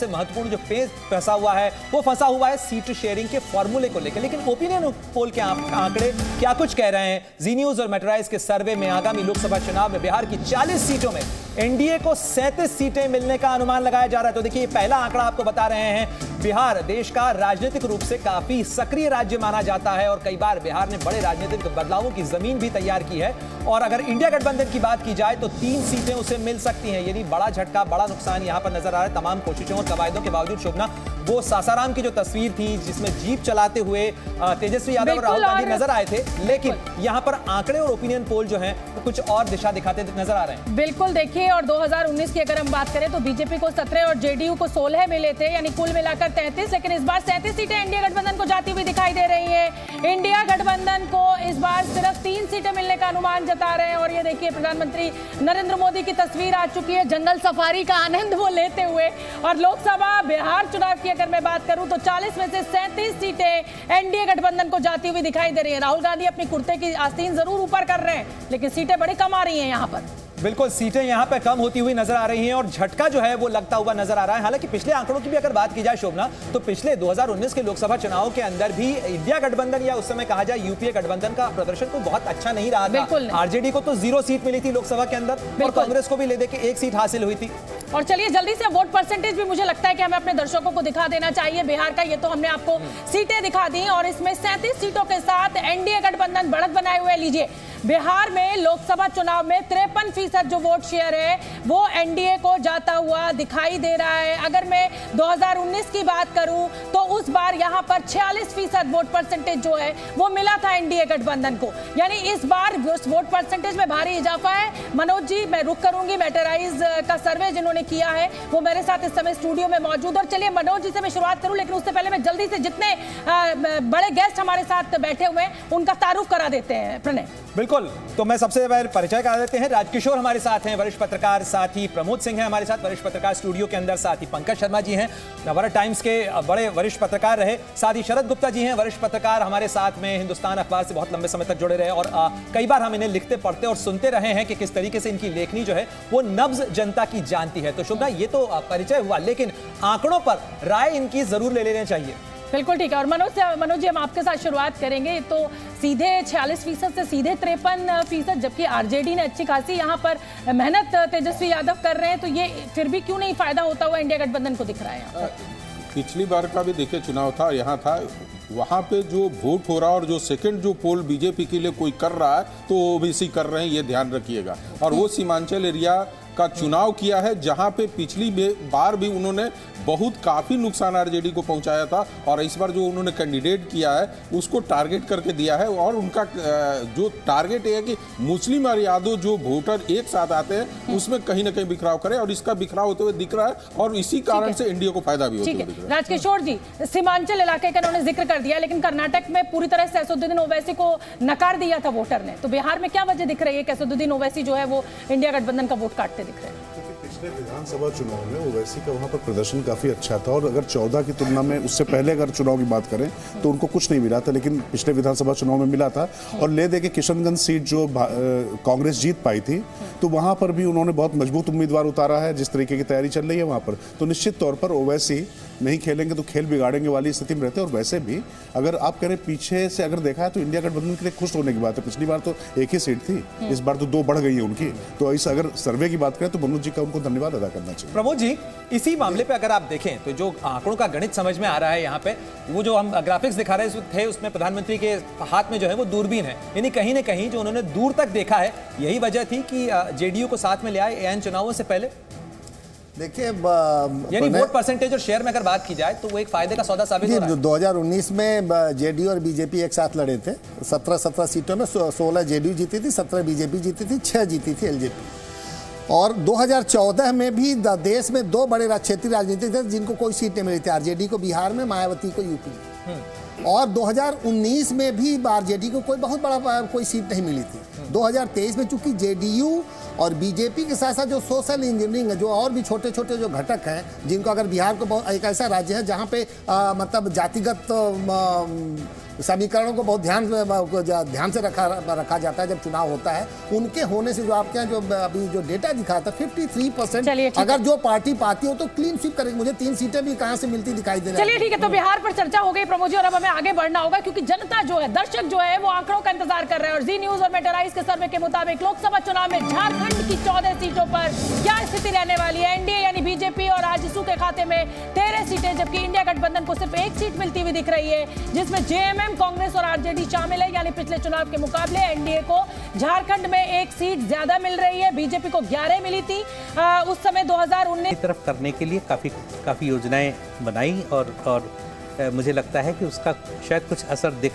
सबसे महत्वपूर्ण जो पेच फंसा हुआ है वो फंसा हुआ है सीट शेयरिंग के फॉर्मूले को लेकर। लेकिन ओपिनियन पोल के आंकड़े क्या कुछ कह रहे हैं? जी न्यूज और मेट्राइज के सर्वे में आगामी लोकसभा चुनाव में बिहार की 40 सीटों में एनडीए को 37 सीटें मिलने का अनुमान लगाया जा रहा है। तो देखिए, पहला आंकड़ा आपको बता रहे हैं, बिहार देश का राजनीतिक रूप से काफी सक्रिय राज्य माना जाता है और कई बार बिहार ने बड़े राजनीतिक बदलावों की जमीन भी तैयार की है। और अगर इंडिया गठबंधन की बात की जाए तो 3 सीटें उसे मिल सकती हैं, यानी बड़ा झटका, बड़ा नुकसान यहां पर नजर आ रहा है। तमाम कोशिशों और कवायदों के बावजूद शोभना, वो सासाराम की जो तस्वीर थी जिसमें जीप चलाते हुए तेजस्वी यादव और राहुल गांधी नजर आए थे, लेकिन यहां पर आंकड़े और ओपिनियन पोल जो हैं वो कुछ और दिशा दिखाते नजर आ रहे हैं। बिल्कुल, देखिए, और 2019 की अगर हम बात करें तो बीजेपी को 17 और जेडीयू को 16 मिले थे, यानी कुल मिलाकर 33, लेकिन इस बार 37 सीटें इंडिया गठबंधन को जाती हुई दिखाई दे रही है। इंडिया गठबंधन को इस बार सिर्फ 3 सीटें मिलने का अनुमान जता रहे हैं। और ये देखिए, प्रधानमंत्री नरेंद्र मोदी की तस्वीर आ चुकी है जंगल सफारी का आनंद वो लेते हुए। और लोकसभा बिहार चुनाव की अगर मैं बात करूं तो 40 में से 37 सीटें एनडीए गठबंधन को जाती हुई दिखाई दे रही है। राहुल गांधी अपनी कुर्ते की आस्तीन जरूर ऊपर कर रहे हैं, लेकिन सीटें बड़ी कम आ रही हैं यहां पर। बिल्कुल, सीटें यहां पे कम होती हुई नजर आ रही हैं और झटका जो है वो लगता हुआ नजर आ रहा है। हालांकि पिछले आंकड़ों की भी अगर बात की जाए शोभना, तो पिछले 2019 के लोकसभा चुनाव के अंदर भी इंडिया गठबंधन या उस समय कहा जाए यूपीए गठबंधन का प्रदर्शन तो बहुत अच्छा नहीं रहा था। आरजेडी को तो 0 सीट मिली थी लोकसभा के अंदर और कांग्रेस को भी ले देके 1 सीट हासिल हुई थी। और चलिए जल्दी से वोट परसेंटेज भी मुझे लगता है कि हमें अपने दर्शकों को दिखा देना चाहिए बिहार का। ये तो हमने आपको सीटें दिखा दी और इसमें 37 सीटों के साथ एनडीए गठबंधन बढ़त बनाए हुए। लीजिए, बिहार में लोकसभा चुनाव में 53% जो वोट शेयर है वो एनडीए को जाता हुआ दिखाई दे रहा है। अगर मैं 2019 की बात करूं तो उस बार यहां पर 46% वोट परसेंटेज जो है वो मिला था एनडीए गठबंधन को, यानी इस बार वोट परसेंटेज में भारी इजाफा है। मनोज जी, मैं रुक करूंगी, मेटराइज का सर्वे जिन्होंने किया है वो मेरे साथ इस समय स्टूडियो में मौजूद। और चलिए मनोज जी से मैं शुरुआत करूं, लेकिन उससे पहले मैं जल्दी से जितने बड़े गेस्ट हमारे साथ बैठे हुए हैं उनका तारुफ करा देते हैं। प्रणय। बिल्कुल, तो मैं सबसे पहले परिचय करा देते हैं। राजकिशोर हमारे साथ हैं, वरिष्ठ पत्रकार, साथ ही प्रमोद सिंह हैं हमारे साथ, वरिष्ठ पत्रकार स्टूडियो के अंदर, साथ ही पंकज शर्मा जी हैं, नवभारत टाइम्स के बड़े वरिष्ठ पत्रकार रहे, साथ ही शरद गुप्ता जी हैं, वरिष्ठ पत्रकार हमारे साथ में, हिंदुस्तान अखबार से बहुत लंबे समय तक जुड़े रहे और कई बार हम इन्हें लिखते पढ़ते और सुनते रहे हैं कि किस तरीके से इनकी लेखनी जो है वो नब्ज जनता की जानती है। तो शोभना, ये तो परिचय हुआ, लेकिन आंकड़ों पर राय इनकी जरूर ले लेनी चाहिए। बिल्कुल ठीक है। और मनोज जी, हम आपके साथ शुरुआत करेंगे। तो सीधे 46% से सीधे 53%, जबकि आरजेडी ने अच्छी खासी यहाँ पर मेहनत तेजस्वी यादव कर रहे हैं, तो ये फिर भी क्यों नहीं फायदा होता हुआ इंडिया गठबंधन को दिख रहा है? पिछली बार का भी देखिए चुनाव था, यहाँ था, वहाँ पे जो वोट हो रहा है और जो सेकंड जो पोल बीजेपी के लिए कोई कर रहा है तो ओबीसी कर रहे हैं, ये ध्यान रखिएगा। और वो सीमांचल एरिया का चुनाव किया है जहां पे पिछली बार भी उन्होंने बहुत काफ़ी नुकसान आरजेडी को पहुंचाया था और इस बार जो उन्होंने कैंडिडेट किया है उसको टारगेट करके दिया है। और उनका जो टारगेट है कि मुस्लिम और यादव जो वोटर एक साथ आते हैं उसमें कहीं ना कहीं बिखराव करे और इसका बिखराव होते हुए दिख रहा है और इसी कारण से एनडीए को फायदा भी होता है। राजकिशोर जी, सीमांचल इलाके का उन्होंने जिक्र कर दिया, लेकिन कर्नाटक में पूरी तरह से असदुद्दीन ओवैसी को नकार दिया था वोटर ने, तो बिहार में क्या वजह दिख रही है कि असदुद्दीन ओवैसी जो है वो इंडिया गठबंधन का वोट काटते दिख रहे हैं? पिछले विधानसभा चुनाव में ओवैसी का वहाँ पर प्रदर्शन काफ़ी अच्छा था और अगर 14 की तुलना में उससे पहले अगर चुनाव की बात करें तो उनको कुछ नहीं मिला था, लेकिन पिछले विधानसभा चुनाव में मिला था। और ले दे के किशनगंज सीट जो कांग्रेस जीत पाई थी तो वहाँ पर भी उन्होंने बहुत मजबूत उम्मीदवार उतारा है। जिस तरीके की तैयारी चल रही है वहाँ पर, तो निश्चित तौर पर ओवैसी नहीं खेलेंगे तो खेल बिगाड़ेंगे वाली स्थिति में रहते हैं। और वैसे भी अगर आप कह रहे पीछे से अगर देखा है तो इंडिया गठबंधन के लिए खुश होने की बात है। पिछली बार तो 1 ही सीट थी, इस बार तो 2 बढ़ गई है उनकी। तो इस अगर सर्वे की बात करें तो मनोज जी का उनको धन्यवाद अदा करना चाहिए। प्रमोद जी, इसी मामले पे अगर आप देखें तो जो आंकड़ों का गणित समझ में आ रहा है यहाँ पे, वो जो हम ग्राफिक्स दिखा रहे थे उसमें प्रधानमंत्री के हाथ में जो है वो दूरबीन है, यानी कहीं ना कहीं जो उन्होंने दूर तक देखा है, यही वजह थी कि जेडीयू को साथ में ले आए एन चुनावों से पहले। देखिए, यानी वोट परसेंटेज और शेयर में अगर बात की जाए तो वो एक फायदे का सौदा साबित हो रहा है। 2019 में जेडीयू और बीजेपी एक साथ लड़े थे, 17 सीटों में 16 जेडीयू जीती थी, 17 बीजेपी जीती थी, 6 जीती थी एलजेपी। और 2014 में भी देश में 2 बड़े क्षेत्रीय राजनीतिक दल जिनको कोई सीट नहीं मिली थी, आरजेडी को बिहार में, मायावती को यूपी में। और 2019 में भी आरजेडी को कोई बहुत बड़ा कोई सीट नहीं मिली थी। 2023 में चूंकि जेडीयू और बीजेपी के साथ साथ जो सोशल इंजीनियरिंग है, जो और भी छोटे छोटे जो घटक हैं, जिनको अगर बिहार को एक ऐसा राज्य है जहाँ पे मतलब जातिगत समीकरणों को बहुत ध्यान से रखा जाता है जब चुनाव होता है। उनके होने से जो आपके यहाँ जो अभी जो डेटा दिखा था 53%, अगर जो पार्टी पाती हो तो क्लीन स्वीप करेगी। मुझे 3 सीटें भी कहां से मिलती दिखाई दे रही है। चलिए ठीक है, तो बिहार पर चर्चा हो गई प्रमोद जी, और अब हमें आगे बढ़ना होगा क्योंकि जनता जो है, दर्शक जो है, वो आंकड़ों का इंतजार कर रहे हैं। और जी न्यूज और मेटाराइज के सर्वे के मुताबिक लोकसभा चुनाव में झारखंड की 14 सीटों पर क्या स्थिति रहने वाली है। एनडीए यानी बीजेपी और आजसू के खाते में 13 सीटें, जबकि इंडिया गठबंधन को सिर्फ 1 सीट मिलती हुई दिख रही है, जिसमें जेएमएम, कांग्रेस और आरजेडी शामिल है। यानी पिछले चुनाव के मुकाबले एनडीए को झारखंड में 1 सीट ज्यादा मिल रही है। बीजेपी को 11 मिली थी उस समय 2019 तरफ करने के लिए काफी योजनाएं बनाई और मुझे लगता है कि उसका शायद कुछ असर दिख